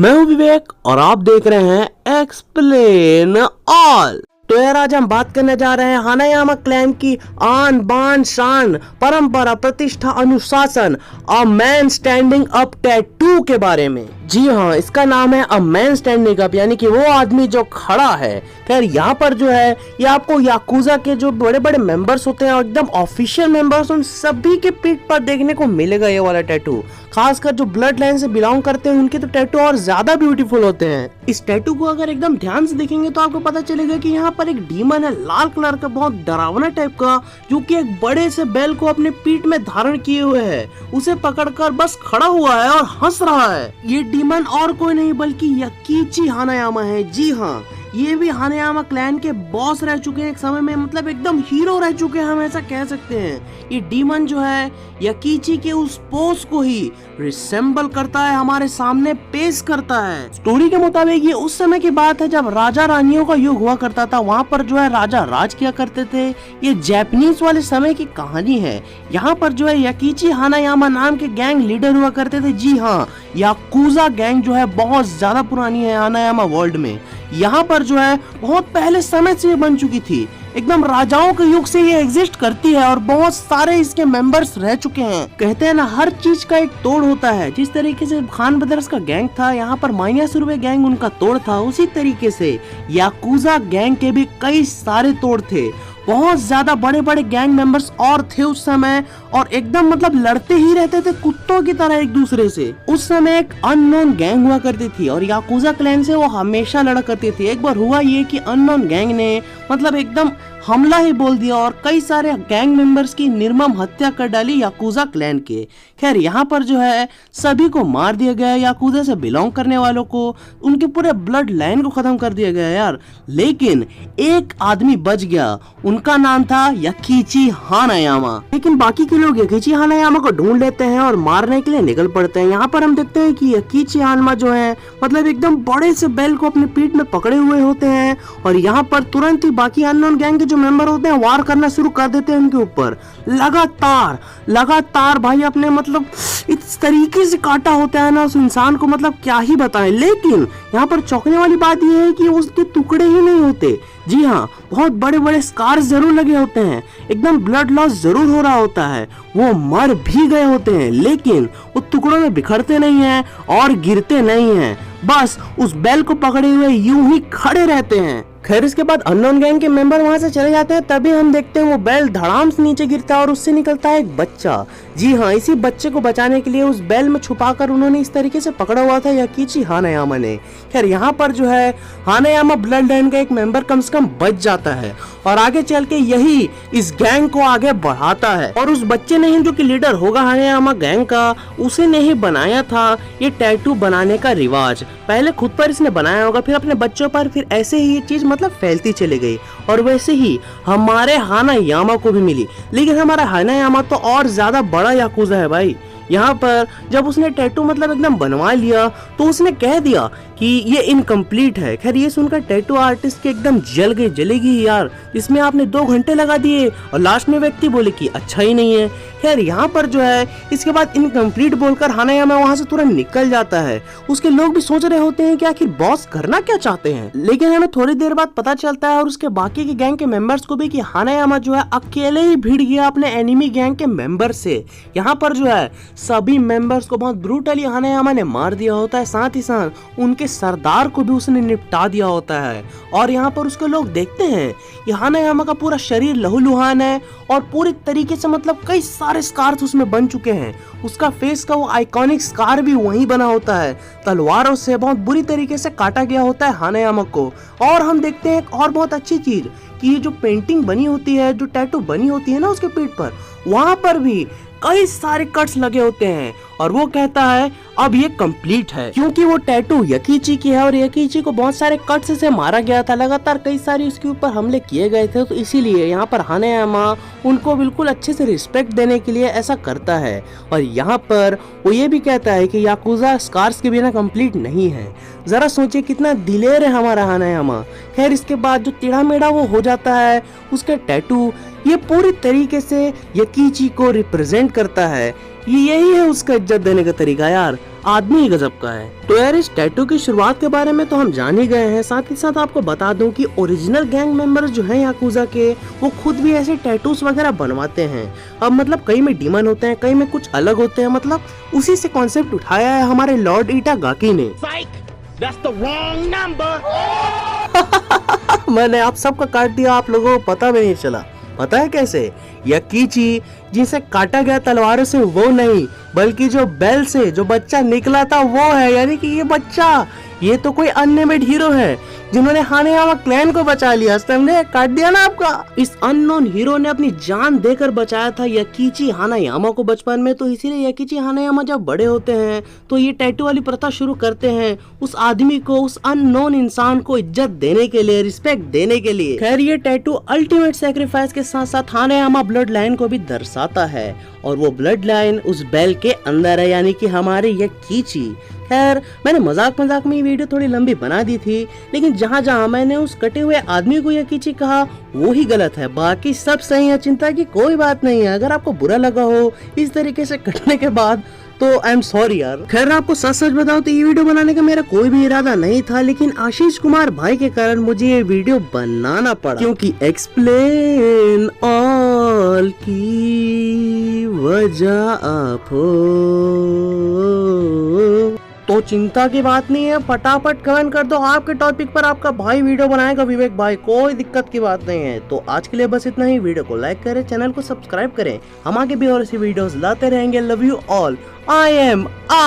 मैं हूं विवेक और आप देख रहे हैं एक्सप्लेन ऑल। तो यार आज हम बात करने जा रहे हैं हानायामा क्लैन की आन बान शान परंपरा प्रतिष्ठा अनुशासन a man standing up tattoo के बारे में। जी हाँ, इसका नाम है अ मैन स्टैंडिंग अप, यानी कि वो आदमी जो खड़ा है। खैर यहाँ पर जो है ये आपको याकुजा के जो बड़े बड़े मेंबर्स होते हैं और एकदम ऑफिशियल मेंबर्स, उन सभी के पीठ पर देखने को मिलेगा ये वाला टैटू। खासकर जो ब्लड लाइन से बिलोंग करते हैं उनके तो टैटू और ज्यादा ब्यूटीफुल होते हैं। इस टैटू को अगर एकदम ध्यान से देखेंगे तो आपको पता चलेगा कि यहाँ पर एक डीमन है लाल कलर का, बहुत डरावना टाइप का, जो कि एक बड़े से बैल को अपने पीठ में धारण किए हुए है। उसे पकड़कर बस खड़ा हुआ है और हंस रहा है। ये डीमन और कोई नहीं बल्कि यकीची हानायामा है। जी हाँ, ये भी हानायामा क्लैन के बॉस रह चुके हैं एक समय में, मतलब एकदम हीरो रह चुके हैं, हम ऐसा कह सकते हैं। ये डीमन जो है यकीची के उस पोज को ही रिसेंबल करता है, हमारे सामने पेश करता है। स्टोरी के मुताबिक ये उस समय की बात है जब राजा रानियों का युग हुआ करता था। वहाँ पर जो है राजा राज किया करते थे। ये जापानीज वाले समय की कहानी है। यहाँ पर जो है यकीची हानायामा नाम के गैंग लीडर हुआ करते थे। जी हाँ, याकुजा गैंग जो है बहुत ज्यादा पुरानी है हानायामा वर्ल्ड में। यहाँ पर जो है बहुत पहले समय से ये बन चुकी थी, एकदम राजाओं के युग से ये एग्जिस्ट करती है और बहुत सारे इसके मेंबर्स रह चुके हैं। कहते हैं ना, हर चीज का एक तोड़ होता है। जिस तरीके से खान ब्रदर्स का गैंग था, यहाँ पर माइनासुरुवे गैंग उनका तोड़ था, उसी तरीके से याकुजा गैंग के भी कई सारे तोड़ थे। बहुत ज्यादा बड़े बड़े गैंग मेंबर्स और थे उस समय, और एकदम मतलब लड़ते ही रहते थे कुत्तों की तरह एक दूसरे से। उस समय एक अननोन गैंग हुआ करती थी और याकुजा क्लैन से वो हमेशा लड़ा करती थी। एक बार हुआ ये कि अननोन गैंग ने मतलब एकदम हमला ही बोल दिया और कई सारे गैंग मेंबर्स की निर्मम हत्या कर डाली याकुजा क्लैन के। खैर यहाँ पर जो है सभी को मार दिया गया, याकुजा से बिलोंग करने वालों को, उनके पूरे ब्लड लाइन को खत्म कर दिया गया यार। लेकिन एक आदमी बच गया, उनका नाम था यकीची हानायामा। लेकिन बाकी के लोग यकीची हानायामा को ढूंढ लेते हैं और मारने के लिए निकल पड़ते हैं। यहाँ पर हम देखते हैं कि यकीची हानायामा जो है मतलब एकदम बड़े से बैल को अपने पीठ में पकड़े हुए होते हैं और यहाँ पर तुरंत ही बाकी अननोन गैंग के जो मेंबर होते हैं वार करना शुरू कर देते हैं उनके ऊपर। लगातार भाई अपने मतलब इस तरीके से काटा होता है ना उस इंसान को, मतलब क्या ही बताएं। लेकिन यहाँ पर चौंकने वाली बात यह है कि उसके टुकड़े ही नहीं होते। जी हाँ, बहुत बड़े बड़े स्कार्स जरूर लगे होते हैं, एकदम ब्लड लॉस जरूर हो रहा होता है, वो मर भी गए होते हैं, लेकिन वो टुकड़ों में बिखरते नहीं हैं और गिरते नहीं हैं, बस उस बैल को पकड़े हुए यूं ही खड़े रहते हैं। खैर इसके बाद अननोन गैंग के मेंबर वहां से चले जाते हैं। तभी हम देखते हैं वो बैल धड़ाम से नीचे गिरता है और उससे निकलता है एक बच्चा। जी हाँ, इसी बच्चे को बचाने के लिए उस बैल में छुपाकर उन्होंने इस तरीके से पकड़ा हुआ था यकीची हानायामा ने। खैर यहाँ पर जो है हानायामा ब्लड लाइन का एक मेंबर कम से कम बच जाता है और आगे चल के यही इस गैंग को आगे बढ़ाता है। और उस बच्चे ने ही जो कि लीडर होगा हानायामा गैंग का, उसी ने ही बनाया था ये टैटू बनाने का रिवाज। पहले खुद पर इसने बनाया होगा, फिर अपने बच्चों पर, फिर ऐसे ही ये चीज मतलब फैलती चली गई और वैसे ही हमारे हानायामा को भी मिली। लेकिन हमारा हानायामा तो और ज्यादा बड़ा याकुजा है भाई। यहाँ पर जब उसने टैटू मतलब एकदम बनवा लिया तो उसने कह दिया कि ये इनकम्प्लीट है। खैर ये सुनकर टैटू आर्टिस्ट के एकदम जलेगी यार, इसमें आपने 2 घंटे लगा दिए और लास्ट में व्यक्ति बोले कि अच्छा ही नहीं है। खैर यहाँ पर जो है इसके बाद इनकम्प्लीट बोलकर हानायामा वहाँ से तुरंत निकल जाता है। उसके लोग भी सोच रहे होते हैं कि आखिर बॉस करना क्या चाहते हैं, लेकिन हमें थोड़ी देर बाद पता चलता है और उसके बाकी के गैंग के मेंबर्स को भी कि हानायामा जो है अकेले ही भिड़ गया अपने एनिमी गैंग के मेंबर से। यहाँ पर जो है सभी मेंबर्स को बहुत ब्रूटली हानायामा ने मार दिया होता है, साथ ही साथ उनके सरदार को भी उसने निपटा दिया होता है। और यहाँ पर उसके लोग देखते हैं कि हानायामा का पूरा शरीर लहूलुहान है और पूरी तरीके से मतलब कई सारे स्कार्स उसमें बन चुके हैं। उसका फेस का वो आइकॉनिक स्कार भी वहीं बना होता है, तलवारों से बहुत बुरी तरीके से काटा गया होता है हानायामा को। और हम देखते हैं एक और बहुत अच्छी चीज कि ये जो पेंटिंग बनी होती है, जो टैटू बनी होती है ना उसके पीठ पर, वहां पर भी कई सारे कट्स लगे होते हैं और वो कहता है अब ये कंप्लीट है, क्योंकि वो टैटू यकीची की है और यकीची को बहुत सारे कट्स से मारा गया था, लगातार कई सारे उसके ऊपर हमले किए गए थे। तो इसीलिए यहाँ पर हानायामा उनको बिल्कुल अच्छे से रिस्पेक्ट देने के लिए ऐसा करता है। और यहाँ पर वो ये भी कहता है कि याकुजा स्कार्स के बिना कंप्लीट नहीं है। जरा सोचिए कितना दिलेर है हमारा हानायामा। खैर इसके बाद जो टेढ़ा मेढ़ा वो हो जाता है उसके टैटू, ये पूरी तरीके से यकीची को रिप्रेजेंट करता है। यही है उसका इज्जत देने का तरीका यार। आदमी ही गजब का है। तो यार इस टैटू की शुरुआत के बारे में तो हम जान ही गए हैं, साथ ही साथ आपको बता दूं कि ओरिजिनल गैंग मेंबर्स जो हैं याकुजा के, वो खुद भी ऐसे टैटूज वगैरह बनवाते हैं। अब मतलब कई में डीमन होते हैं, कई में कुछ अलग होते हैं, मतलब उसी से कॉन्सेप्ट उठाया है हमारे लॉर्ड इटागाकी ने। That's the wrong number. मैंने आप सबका काट दिया, आप लोगों को पता भी नहीं चला। पता है कैसे? याकीची जिसे काटा गया तलवारों से वो नहीं, बल्कि जो बेल से जो बच्चा निकला था वो है, यानी कि ये बच्चा, ये तो कोई अननेमेड हीरो है जिन्होंने हानेयामा क्लैन को बचा लिया। समझे? काट दिया ना आपका। इस अननोन हीरो ने अपनी जान देकर बचाया था याकीची हानायामा को बचपन में, तो इसीलिए याकीची हानायामा जब बड़े होते हैं तो ये टैटू वाली प्रथा शुरू करते हैं, उस आदमी को, उस अननोन इंसान को इज्जत देने के लिए, रिस्पेक्ट देने के लिए। खैर ये टैटू अल्टीमेट सैक्रिफाइस के साथ साथ हानायामा ब्लड लाइन को भी दर्शाता है, और वो ब्लड लाइन उस बेल के अंदर है, यानी कि हमारे याकीची। खैर मैंने मजाक में ये वीडियो थोड़ी लंबी बना दी थी, लेकिन जहाँ जहाँ मैंने उस कटे हुए आदमी को याकीची कहा वो ही गलत है, बाकी सब सही है। चिंता की कोई बात नहीं है। अगर आपको बुरा लगा हो इस तरीके से कटने के बाद तो आई एम सॉरी यार। खैर आपको सच बताऊं तो ये वीडियो बनाने का मेरा कोई भी इरादा नहीं था, लेकिन आशीष कुमार भाई के कारण मुझे ये वीडियो बनाना पड़ा, क्योंकि एक्सप्लेन ऑल की वजह आप हो। तो चिंता की बात नहीं है, फटाफट कमेंट कर दो आपके टॉपिक पर, आपका भाई वीडियो बनाएगा, विवेक भाई, कोई दिक्कत की बात नहीं है। तो आज के लिए बस इतना ही। वीडियो को लाइक करें, चैनल को सब्सक्राइब करें, हम आगे भी और ऐसी वीडियोस लाते रहेंगे। Love you all, I am out.